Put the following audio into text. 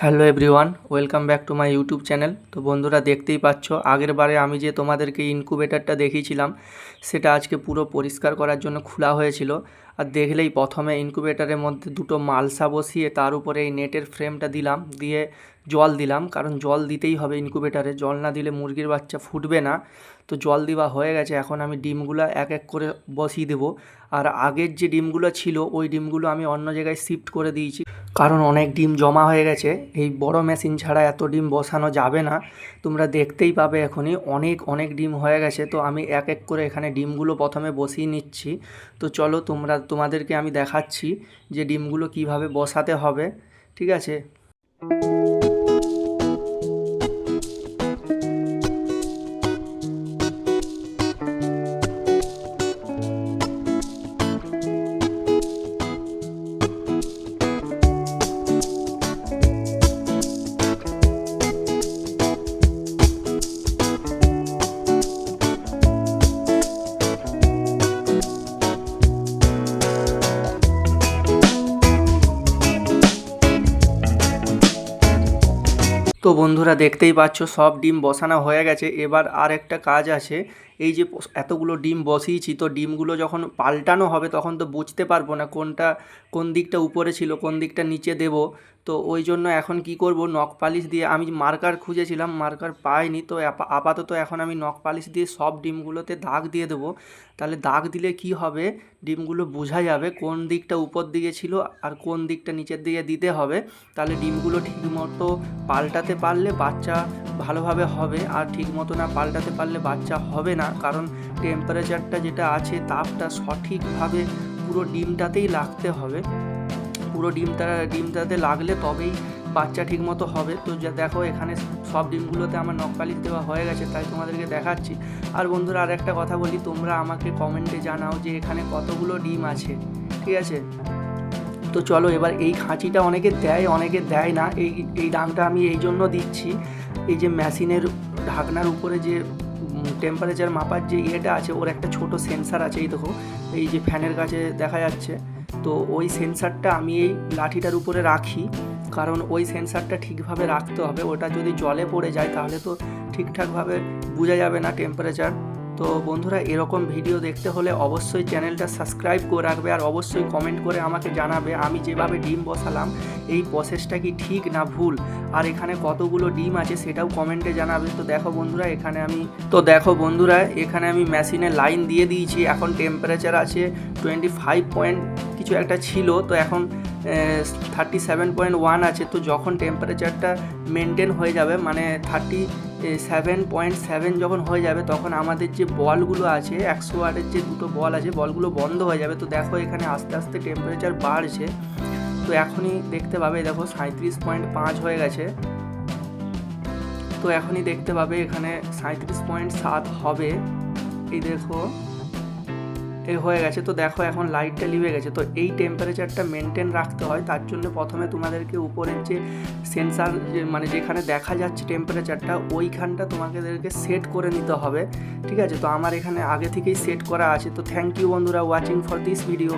Hello everyone, welcome back to my YouTube channel. তো বন্ধুরা, দেখতেই পাচ্ছ আগের বারে আমি যে তোমাদেরকে ইনকিউবেটরটা দেখিয়েছিলাম সেটা আজকে পুরো পরিষ্কার করার জন্য খোলা হয়েছিল। আর দেখলেই প্রথমে ইনকিউবেটরের মধ্যে দুটো মালসা বসিয়ে তার উপরে এই নেটের ফ্রেমটা দিলাম, দিয়ে জল দিলাম, কারণ জল দিতেই হবে ইনকিউবেটরে, জল না দিলে মুরগির বাচ্চা ফুটবে না। তো জল দেওয়া হয়ে গেছে, এখন আমি ডিমগুলো এক এক করে বসিয়ে দেবো। আর আগের যে ডিমগুলো ছিল ওই ডিমগুলো আমি অন্য জায়গায় শিফট করে দিয়েছি, কারণ অনেক ডিম জমা হয়ে গেছে। এই বড় মেশিন ছাড়া এত ডিম বসানো যাবে না, তোমরা দেখতেই পাবে এখনই অনেক অনেক ডিম হয়ে গেছে। তো আমি এক এক করে এখানে ডিমগুলো প্রথমে বসিয়ে নিচ্ছি। তো চলো তোমাদেরকে আমি দেখাচ্ছি যে ডিমগুলো কিভাবে বসাতে হবে, ঠিক আছে। তো বন্ধুরা, দেখতেই পাচ্ছ সব ডিম বসানো হয়ে গেছে। এবার আর একটা কাজ আছে, এই যে এতগুলো ডিম বসিয়েছি, তো ডিমগুলো যখন পাল্টানো হবে তখন তো বুঝতে পারবো না কোন দিকটা উপরে ছিল কোন দিকটা নিচে দেব। তো ওই জন্য এখন কি করব, নখ পালিশ দিয়ে, আমি মার্কার খুঁজেছিলাম মার্কার পাইনি, তো আপাতত এখন আমি নখ পালিশ দিয়ে সব ডিমগুলোতে দাগ দিয়ে দেবো। তাহলে দাগ দিলে কি হবে, ডিমগুলো বোঝা যাবে কোন দিকটা উপর দিকে ছিল আর কোন দিকটা নিচের দিকে দিতে হবে। তাহলে ডিমগুলো ঠিকমতো পাল্টাতে পারলে বাচ্চা ভালোভাবে হবে, আর ঠিকমতো না পাল্টাতে পারলে বাচ্চা হবে না, কারণ টেম্পারেচারটা যেটা আছে তাপটা সঠিকভাবে পুরো ডিমটাতেই লাগতে হবে। পুরো ডিমটাতে লাগলে তবেই বাচ্চা ঠিকমতো হবে। তো যা দেখো এখানে সব ডিমগুলোতে আমার নখ পালিশ দেওয়া হয়ে গেছে, তাই তোমাদেরকে দেখাচ্ছি। আর বন্ধুরা, আর একটা কথা বলি, তোমরা আমাকে কমেন্টে জানাও যে এখানে কতগুলো ডিম আছে, ঠিক আছে। তো চলো এবার এই খাঁচিটা অনেকে দেয় অনেকে দেয় না, এই ডাংটা আমি এই জন্য দিচ্ছি, এই যে মেশিনের ঢাকনার উপরে যে টেম্পারেচার মাপার যে ইয়েটা আছে ওর একটা ছোট সেন্সার আছে, এই দেখো এই যে ফ্যানের কাছে দেখা যাচ্ছে। তো ওই সেন্সারটা আমি এই লাঠিটার উপরে রাখি, কারণ ওই সেন্সারটা ঠিকভাবে রাখতে হবে। ওটা যদি জলে পড়ে যায় তাহলে তো ঠিকঠাকভাবে বোঝা যাবে না টেম্পারেচার। তো বন্ধুরা, এরকম ভিডিও দেখতে হলে অবশ্যই চ্যানেলটা সাবস্ক্রাইব করে রাখবে, আর অবশ্যই কমেন্ট করে আমাকে জানাবে আমি যেভাবে ডিম বসালাম এই প্রসেসটা কি ঠিক না ভুল, আর এখানে কতগুলো ডিম আছে সেটাও কমেন্টে জানাবে। তো দেখো বন্ধুরা, এখানে আমি মেশিনে লাইন দিয়ে দিয়েছি। এখন টেম্পারেচার আছে 25 পয়েন্ট কিছু একটা ছিল, তো এখন 37.1 আছে। তো যখন টেম্পারেচারটা মেনটেন হয়ে যাবে, মানে 37.7 যখন হয়ে যাবে, তখন আমাদের যে বলগুলো আছে 100 ওয়াটের যে দুটো বল আছে, বলগুলো বন্ধ হয়ে যাবে। তো দেখো এখানে আস্তে আস্তে টেম্পারেচার বাড়ছে। তো এখনই দেখতে পাবে, দেখো 37.5 হয়ে গেছে। তো এখনই দেখতে পাবে এখানে 37.7 হবে, এই দেখো এই হয়ে গেছে। তো দেখো এখন লাইটটা লিভে গেছে। তো এই টেম্পারেচারটা মেনটেন রাখতে হয়, তার জন্য প্রথমে তোমাদেরকে উপরের যে সেন্সার মানে যেখানে দেখা যাচ্ছে টেম্পারেচারটা ওইখানটা তোমাদেরকে সেট করে নিতে হবে, ঠিক আছে। তো আমার এখানে আগে থেকেই সেট করা আছে। তো থ্যাংক ইউ বন্ধুরা, ওয়াচিং ফর দিস ভিডিও।